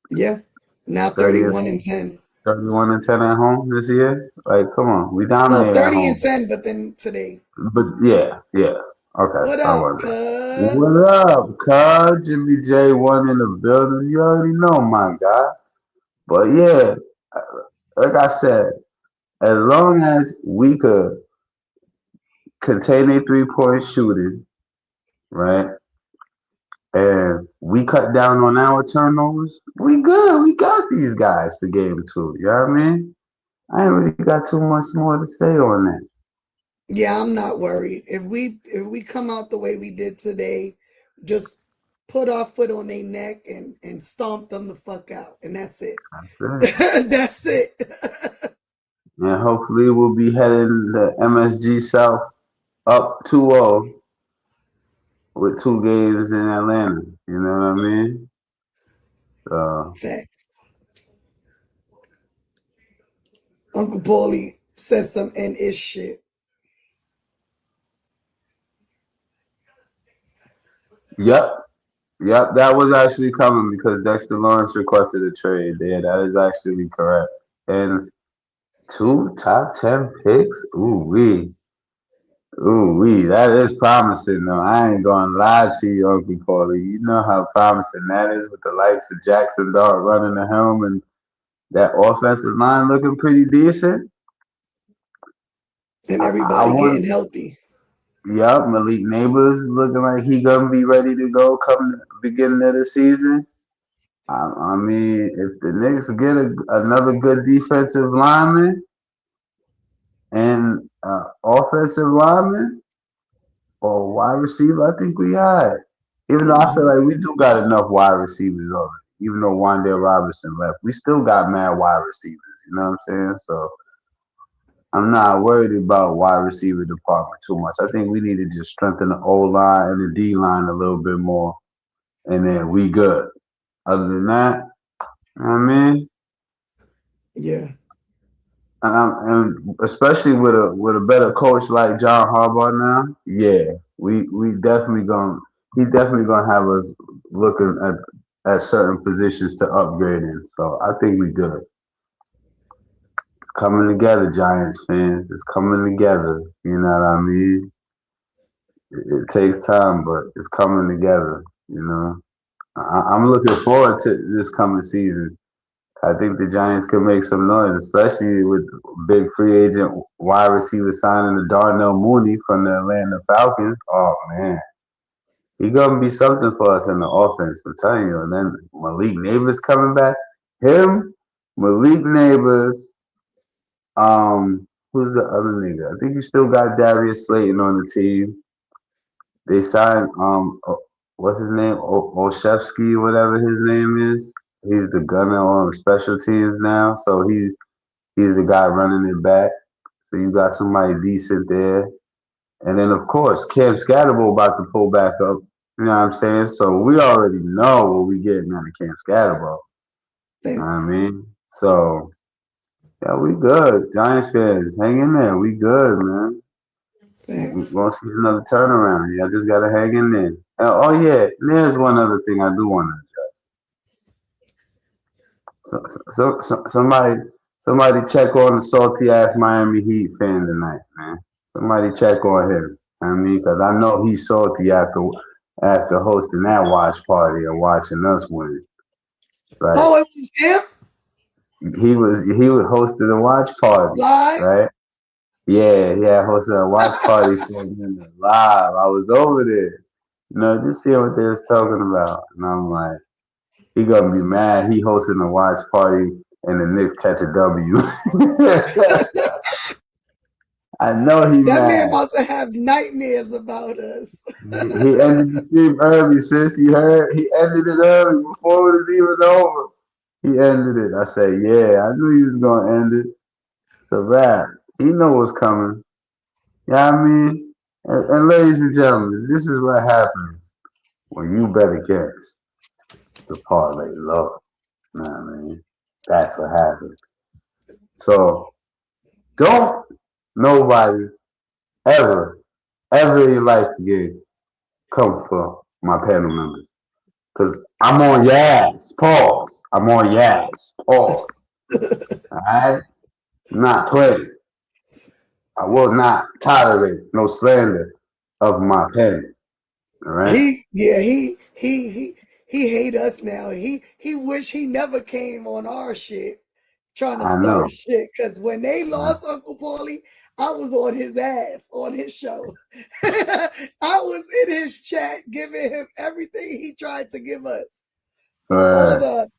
Yeah. Now 30 31 and 10. 31-10 at home this year? Like, come on, we No, dominate at 30 and home. 10, but then today. But yeah, yeah. Okay, What I up, wonder. cuz? What up, cuz? Jimmy J1 in the building. You already know, my guy. But yeah, like I said, as long as we could contain a 3-point shooting, right? And we cut down on our turnovers, we good. We got these guys for game two. You know what I mean? I ain't really got too much more to say on that. Yeah, I'm not worried. If we come out the way we did today, just put our foot on their neck and stomp them the fuck out, and that's it. That's it. That's it. And hopefully we'll be heading the MSG South up 2-0 with 2 games in Atlanta. You know what I mean? So, Facts. Uncle Paulie said some N-ish shit. yep. Yep, that was actually coming because Dexter Lawrence requested a trade. Yeah, that is actually correct. And 2 top 10 picks? Ooh wee. That is promising though. I ain't gonna lie to you, Uncle Paulie. You know how promising that is with the likes of Jackson Dart running the helm and that offensive line looking pretty decent. And I everybody want getting healthy. Yup, Malik Neighbors looking like he gonna be ready to go come the beginning of the season. I mean, if the Knicks get another good defensive lineman and offensive lineman or wide receiver, I think we had. Even though I feel Mhm. like we do got enough wide receivers already. Even though Wandale Robinson left, we still got mad wide receivers. You know what I'm saying? So I'm not worried about wide receiver department too much. I think we need to just strengthen the O line and the D line a little bit more, and then we good. Other than that, you know what I mean? Yeah. And especially with a better coach like John Harbaugh now, yeah, we definitely gonna he definitely gonna have us looking at certain positions to upgrade in. So I think we good. It's coming together, Giants fans. It's coming together. You know what I mean? It takes time, but it's coming together. You know, I'm looking forward to this coming season. I think the Giants can make some noise, especially with big free agent wide receiver signing the Darnell Mooney from the Atlanta Falcons. Oh man, he gonna be something for us in the offense. I'm telling you. And then Malik Neighbors coming back. Him, Malik Neighbors. Who's the other nigga? I think you still got Darius Slayton on the team. They signed what's his name? Olszewski, whatever his name is. He's the gunner on special teams now, so he's the guy running it back. So you got somebody decent there. And then of course Cam Scatterbo about to pull back up. You know what I'm saying? So we already know what we getting out of Cam Scatterbo. You know what I Thanks. mean? So yeah, we good. Giants fans, hang in there. We good, man. We're Thanks. gonna see another turnaround. Y'all just gotta hang in there. Oh yeah, there's one other thing I do want to address. Somebody check on the salty ass Miami Heat fan tonight, man. Somebody check on him. I mean, because I know he's salty after hosting that watch party and watching us win. Like Oh, it was him he was hosting a watch party, live. right? Yeah, he had hosted a watch party for me live. I was over there, just seeing what they was talking about. And I'm like, he gonna be mad. He hosting a watch party and the Knicks catch a W. I know he That man mad. about to have nightmares about us. He ended the stream early, sis. You heard? He ended it early before it was even over. He ended it. I said, yeah, I knew he was gonna end it. It's a wrap. He know what's coming. You know what I mean? And ladies and gentlemen, this is what happens when you bet against the parlay low. You know what I mean? That's what happens. So don't nobody ever in your life again come for my panel members. Cause I'm on your ass. Pause. I'm on your ass. Pause. Alright? I'm not playing. I will not tolerate no slander of my pen. All right. He hate us now. He wish he never came on our shit trying to I know. start shit. Cause when they lost Uncle Paulie, I was on his ass on his show. I was in his chat giving him everything he tried to give us. All the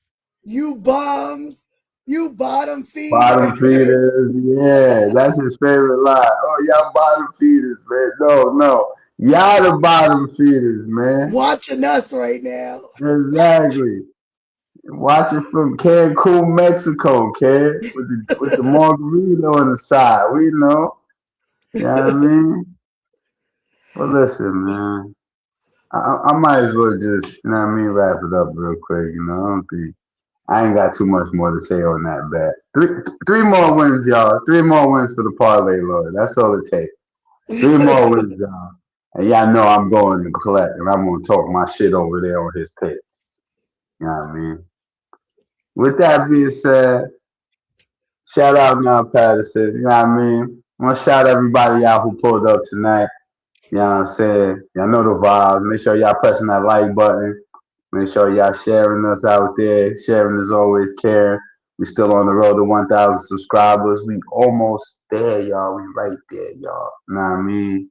you bombs, you bottom feeder. Bottom feeders, yeah, that's his favorite line. Oh, y'all bottom feeders, man. No. Y'all the bottom feeders, man. Watching us right now. Exactly. Watching from Cancun, Mexico, kid, with the margarita on the side. We know. You know what I mean? But listen, man. I might as well just, you know what I mean, wrap it up real quick. You know, I ain't got too much more to say on that bet. Three more wins, y'all. 3 more wins for the parlay lord. That's all it takes. 3 more wins, y'all. And y'all know I'm going to collect, and I'm going to talk my shit over there on his page. You know what I mean? With that being said, shout out now, Patterson. You know what I mean? I want to shout everybody out who pulled up tonight. You know what I'm saying? Y'all know the vibes. Make sure y'all pressing that like button. Make sure y'all sharing us out there. Sharing is always care. We still on the road to 1,000 subscribers. We almost there, y'all. We right there, y'all. You know what I mean?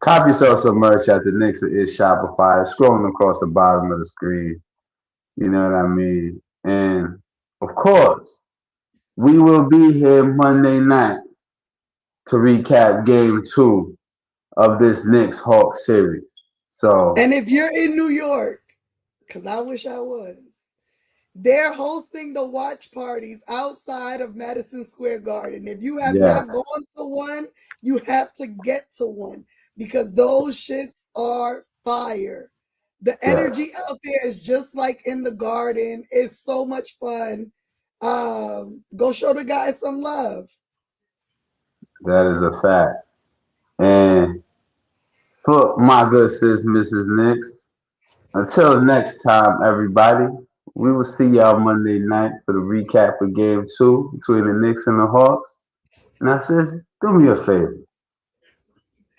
Copy yourself some merch at the Knicks is Shopify. Scrolling across the bottom of the screen. You know what I mean? And of course, we will be here Monday night to recap game 2 of this Knicks Hawks series. So, And if you're in New York, because I wish I was, they're hosting the watch parties outside of Madison Square Garden. If you have yeah, not gone to one, you have to get to one because those shits are fire. The yes, energy out there is just like in the garden. It's so much fun. Go show the guys some love. that is a fact. And for my good sis, Mrs. Knicks, until next time, everybody, we will see y'all Monday night for the recap of game 2 between the Knicks and the Hawks. Now, sis, do me a favor.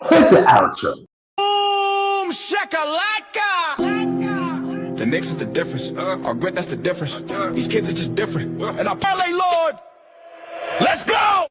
Hit the outro. Boom, shakalaka. The Knicks is the difference. Our grit, that's the difference. These kids are just different. And our parlay lord, let's go!